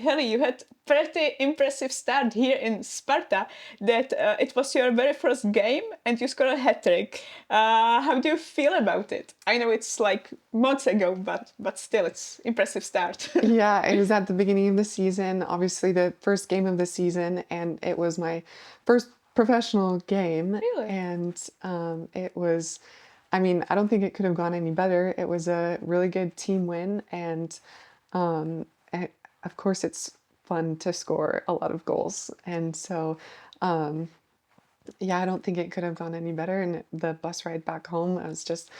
Hallie, you had pretty impressive start here in Sparta. That it was your very first game and you scored a hat trick. How do you feel about it? I know it's like months ago, but still, it's impressive start. Yeah, it was at the beginning of the season, obviously the first game of the season, and it was my first professional game. Really? And it was, I mean, I don't think it could have gone any better. It was a really good team win, and um, it, of course, it's fun to score a lot of goals. And so, um, yeah, I don't think it could have gone any better. And the bus ride back home, I was just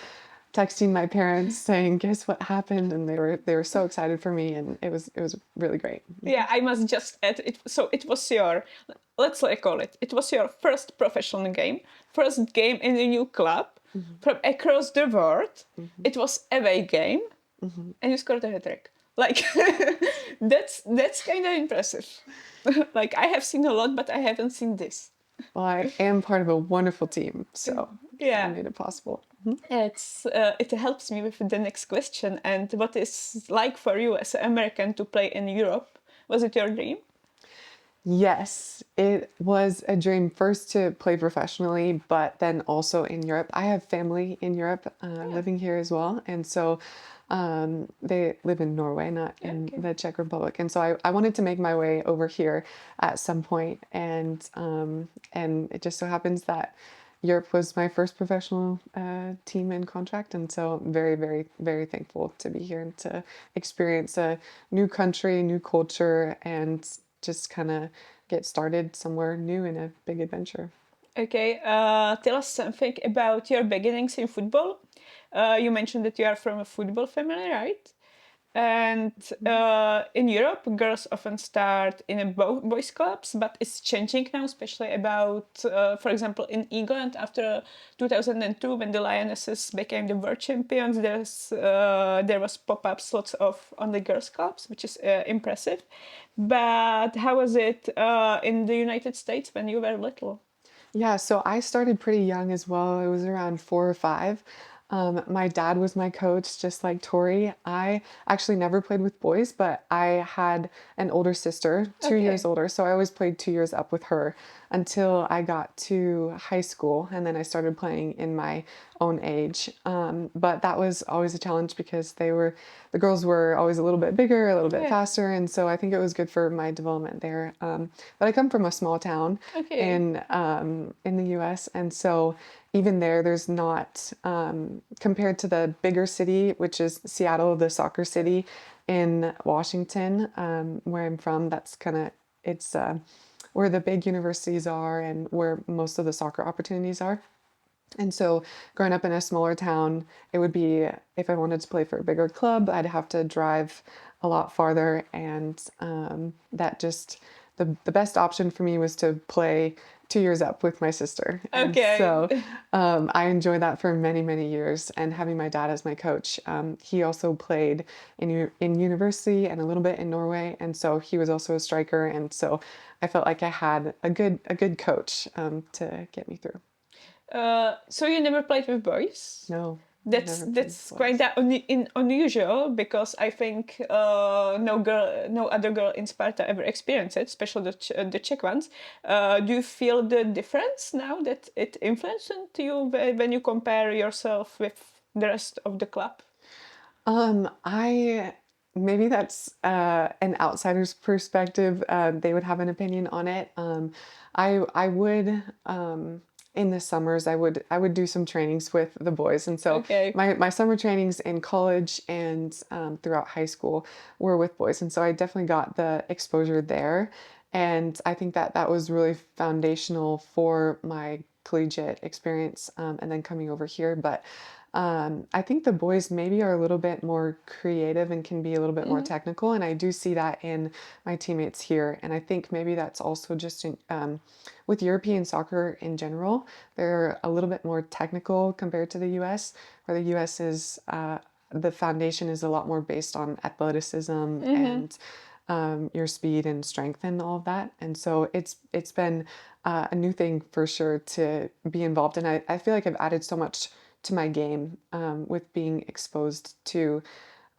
texting my parents saying, "Guess what happened?" And they were so excited for me, and it was really great. Yeah, I must just add it. So it was your, let's call it. It was your first professional game, first game in a new club from across the world. It was away game, and you scored a hat trick. Like that's kind of impressive. Like I have seen a lot, but I haven't seen this. Well, I am part of a wonderful team, so I Yeah, made it possible. it helps me with the next question. And what is like for you as an American to play in Europe? Was it your dream? Yes, it was a dream first to play professionally, but then also in Europe. I have family in Europe living here as well. And so they live in Norway, not in Okay. the Czech Republic. And so I wanted to make my way over here at some point. And it just so happens that Europe was my first professional team in contract. And so I'm very, very, very thankful to be here and to experience a new country, new culture, and just kind of get started somewhere new in a big adventure. Okay, tell us something about your beginnings in football. You mentioned that you are from a football family, right? And in Europe, girls often start in a boys' clubs, but it's changing now, especially about, for example, in England after 2002 when the Lionesses became the world champions. There was pop-ups lots of on the girls' clubs, which is impressive. But how was it in the United States when you were little? Yeah, so I started pretty young as well. It was around 4 or 5. My dad was my coach, just like Tori. I actually never played with boys, but I had an older sister, 2 years Okay. older. So I always played 2 years up with her until I got to high school. And then I started playing in my own age. But that was always a challenge because the girls were always a little bit bigger, a little bit Yeah. faster. And so I think it was good for my development there. But I come from a small town Okay. in the U.S. And so even there's not compared to the bigger city, which is Seattle, the soccer city in Washington, where I'm from. That's kind of it's where the big universities are and where most of the soccer opportunities are. And so, growing up in a smaller town, it would be if I wanted to play for a bigger club, I'd have to drive a lot farther, and that just the best option for me was to play 2 years up with my sister. And Okay. so, I enjoyed that for many, many years. And having my dad as my coach, he also played in university and a little bit in Norway, and so he was also a striker. And so, I felt like I had a good coach to get me through. So you never played with boys? No, That's never played that's quite boys. unusual because I think no other girl in Sparta ever experienced it, especially the Czech ones. Do you feel the difference now that it influenced you when you compare yourself with the rest of the club? I maybe that's an outsider's perspective. They would have an opinion on it. I would in the summers I would do some trainings with the boys, and so Okay. my summer trainings in college and throughout high school were with boys, and so I definitely got the exposure there, and I think that that was really foundational for my collegiate experience, and then coming over here, but. I think the boys maybe are a little bit more creative and can be a little bit more Hmm. technical, and I do see that in my teammates here. And I think maybe that's also just with European soccer in general, they're a little bit more technical compared to the U.S., where the U.S. is the foundation is a lot more based on athleticism Hmm. and your speed and strength and all of that. And so it's been a new thing for sure to be involved in. I feel like I've added so much to my game with being exposed to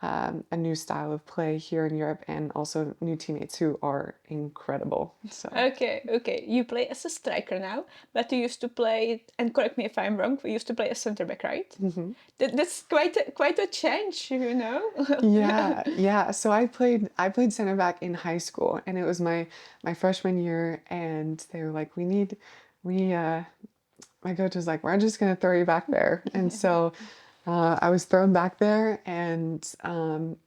a new style of play here in Europe, and also new teammates who are incredible. So Okay. You play as a striker now, but you used to play, and correct me if I'm wrong, we used to play as center back, right? That's quite a change, you know? yeah. So I played center back in high school, and it was my freshman year, and they were like, we my coach was like, we're just gonna throw you back there, and so. I was thrown back there, and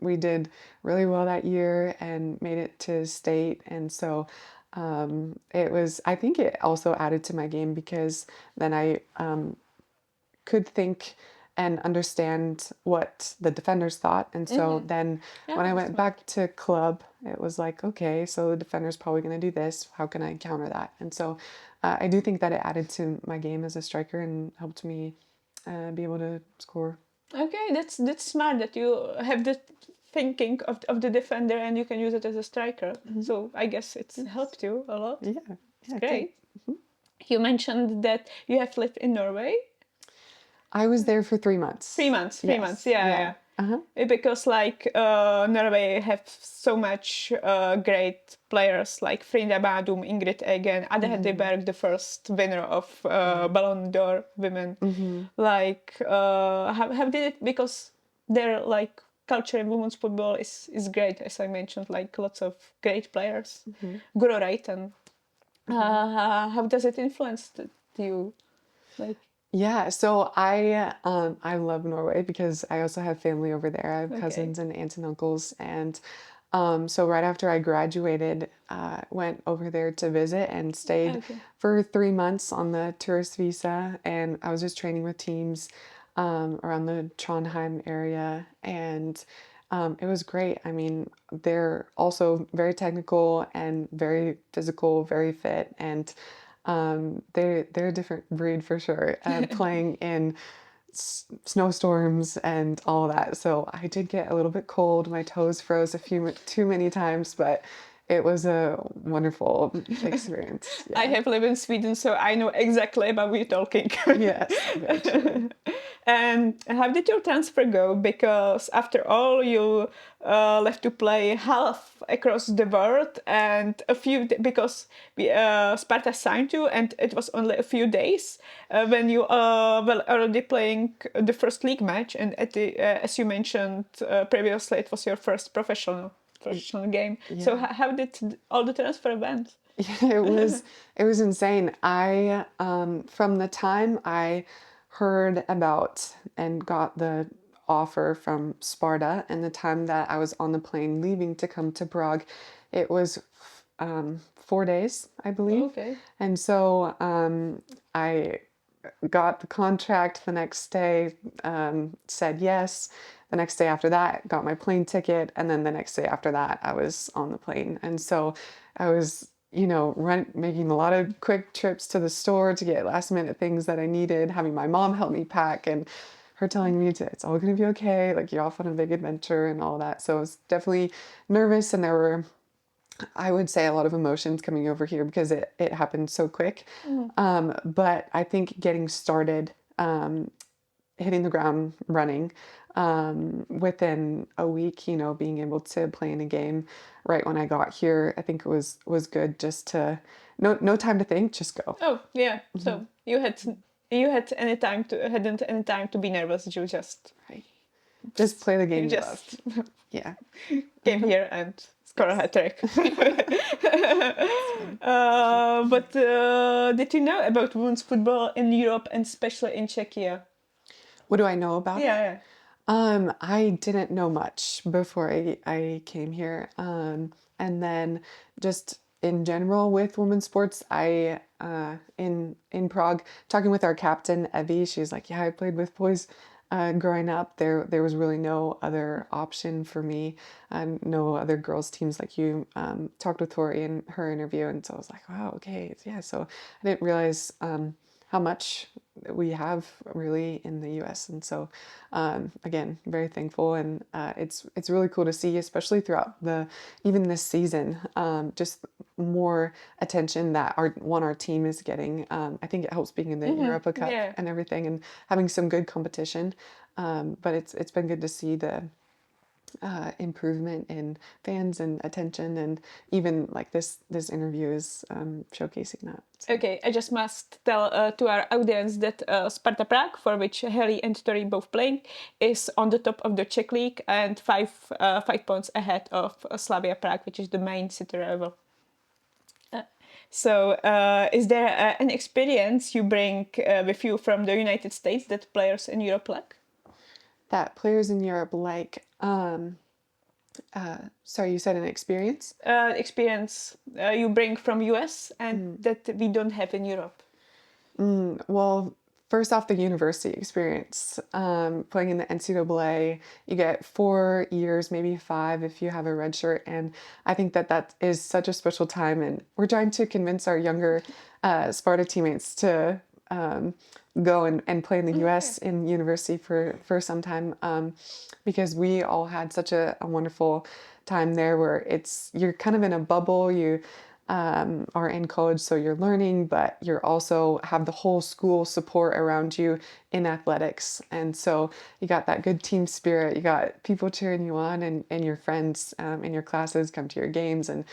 we did really well that year and made it to state. And so it was, I think it also added to my game because then I could think and understand what the defenders thought. And so then when I Yeah, went smart. back to club, it was like, okay, so the defender's probably going to do this. How can I counter that? And so I do think that it added to my game as a striker and helped me be able to score. Okay, that's smart that you have the thinking of the defender and you can use it as a striker. So I guess it's Yes. helped you a lot. Yeah, It's yeah, it did. great. You mentioned that you have lived in Norway. I was there for 3 months. 3 months, 3 months, Yes, yeah. yeah. Uh-huh. Because like Norway have so much great players like Frida Badum, Ingrid Egen, Ada Hedeberg, the first winner of Yeah. Ballon d'Or women. Mm-hmm. Like have did it because their like culture in women's football is great, as I mentioned, like lots of great players. Mm-hmm. Guro Reiten. Mm-hmm. How does it influence you? Like Yeah, so I love Norway because I also have family over there. I have okay, cousins and aunts and uncles, and so right after I graduated, went over there to visit and stayed okay. for 3 months on the tourist visa, and I was just training with teams around the Trondheim area, and it was great. I mean, they're also very technical and very physical, very fit, and they're a different breed for sure. Playing in snowstorms and all that, so I did get a little bit cold. My toes froze a few too many times, but it was a wonderful experience. I Yeah. have lived in Sweden, so I know exactly about what you're talking. Yes, very true. And how did your transfer go? Because after all, you left to play half across the world, and because Sparta signed you, and it was only a few days when you already playing the first league match, and as you mentioned previously, it was your first professional game. So Yeah. how did all the transfer went? Yeah, it was insane. I from the time I heard about and got the offer from Sparta and the time that I was on the plane leaving to come to Prague, it was 4 days, I believe. Okay. And so I got the contract the next day, said yes. The next day after that, got my plane ticket, and then the next day after that, I was on the plane. And so I was, making a lot of quick trips to the store to get last minute things that I needed, having my mom help me pack, and her telling me it's all gonna be okay, like you're off on a big adventure and all that. So I was definitely nervous, and there were, I would say, a lot of emotions coming over here because it happened so quick. But I think getting started, hitting the ground running, within a week, being able to play in a game right when I got here, I think it was good just to no time to think, just go. Oh yeah. So you hadn't any time to be nervous. Right. Just play the You game you love. just Yeah. came here and score a Yes. hat trick. That's right. But did you know about women's football in Europe and especially in Czechia? What do I know about it? Yeah. I didn't know much before I came here. And then just in general with women's sports, I in Prague, talking with our captain Evie, she's like, yeah, I played with boys growing up. There was really no other option for me, no other girls teams like you talked with Tori in her interview, and so I was like, wow, okay, yeah. So I didn't realize how much we have really in the U.S. And so again, very thankful, and it's really cool to see, especially throughout even this season, just more attention that our team is getting. I think it helps being in the Europa Cup Yeah. and everything, and having some good competition. But it's been good to see improvement in fans and attention, and even like this interview is showcasing that. So. Okay, I just must tell to our audience that Sparta Prague, for which Hallie and Tori both playing, is on the top of the Czech league and 5 points ahead of Slavia Prague, which is the main city rival. So, is there an experience you bring with you from the United States that players in Europe lack? That players in Europe like, sorry, you said an experience? Experience you bring from US and that we don't have in Europe. Well, first off, the university experience. Playing in the NCAA, you get 4 years, maybe 5 if you have a red shirt. And I think that that is such a special time. And we're trying to convince our younger Sparta teammates to go and play in the US in university for some time, because we all had such a wonderful time there where you're kind of in a bubble. You are in college, so you're learning, but you're also have the whole school support around you in athletics. And so you got that good team spirit, you got people cheering you on, and your friends in your classes come to your games, and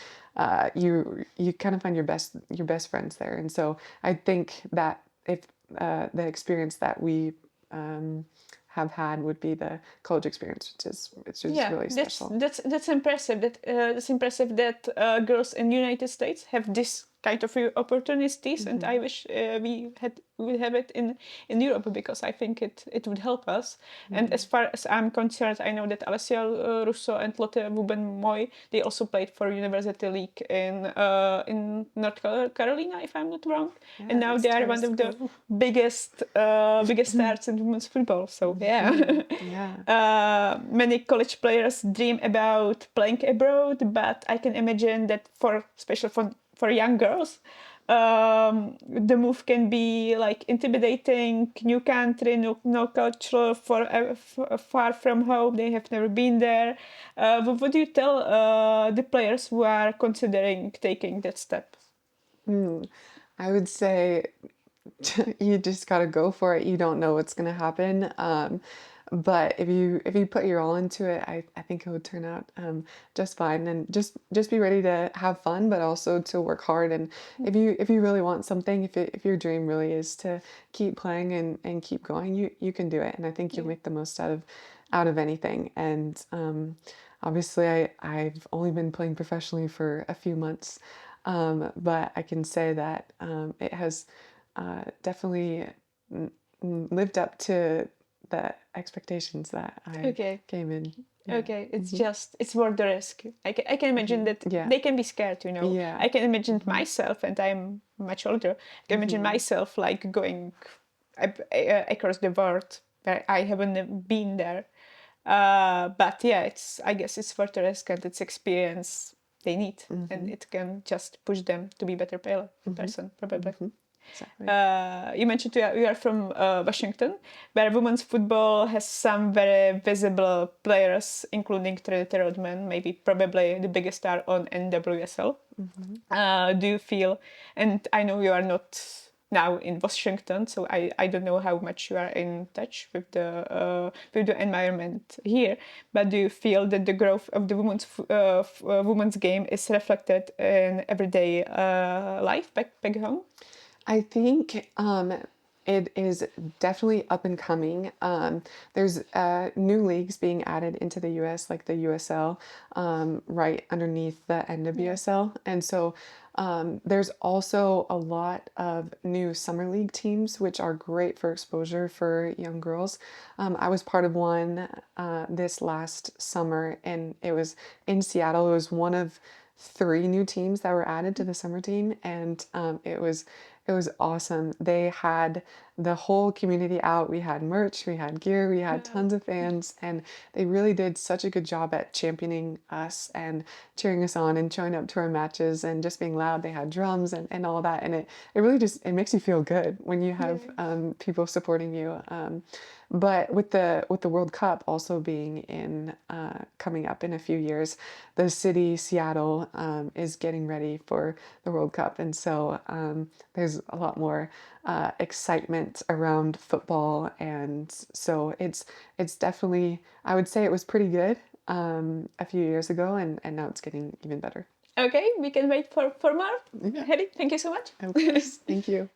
you kind of find your best friends there. And so I think that if the experience that we have had would be the college experience, which is Yeah, really special. that's impressive. That's impressive that girls in the United States have this kind of opportunities, and I wish we have it in Europe, because I think it would help us. And as far as I'm concerned, I know that Alessia Russo and Lotte Wuben-Moy, they also played for University League in North Carolina, if I'm not wrong. Yeah, And now that's they are one Tara's of the school. biggest stars in women's football. So yeah. Yeah. Many college players dream about playing abroad, but I can imagine that especially for young girls, the move can be like intimidating. New country, no culture, far from home. They have never been there. But what do you tell the players who are considering taking that step? I would say you just got to go for it. You don't know what's going to happen. But if you put your all into it, I think it would turn out just fine. And just be ready to have fun, but also to work hard. And if you really want something, if your dream really is to keep playing and keep going, you can do it. And I think you'll make the most out of anything. And obviously, I've only been playing professionally for a few months, but I can say that it has definitely lived up to the expectations that I Okay. came in. Yeah. Okay, it's worth the risk. I can imagine that Yeah. they can be scared, Yeah. I can imagine myself, and I'm much older. I can imagine myself like going across the world where I haven't been there. But yeah, I guess it's worth the risk, and it's experience they need, and it can just push them to be better person, probably. Exactly. You mentioned you are from Washington, where women's football has some very visible players, including Trinity Rodman, maybe probably the biggest star on NWSL. Do you feel, and I know you are not now in Washington, so I don't know how much you are in touch with the environment here, but do you feel that the growth of the women's game is reflected in everyday life back home? I think it is definitely up and coming. There's new leagues being added into the US, like the USL, right underneath the NWSL. And so there's also a lot of new summer league teams, which are great for exposure for young girls. I was part of one this last summer, and it was in Seattle. It was one of 3 new teams that were added to the summer team, and it was awesome. They had the whole community out. We had merch, we had gear, we had tons of fans, and they really did such a good job at championing us and cheering us on and showing up to our matches and just being loud. They had drums and all that, and it really just it makes you feel good when you have people supporting you. But with the World Cup also being in coming up in a few years, the city Seattle is getting ready for the World Cup, and so there's a lot more excitement around football, and so it's definitely, I would say it was pretty good a few years ago, and now it's getting even better. Okay, we can wait for more. Yeah. Hallie, thank you so much. Of course. Thank you.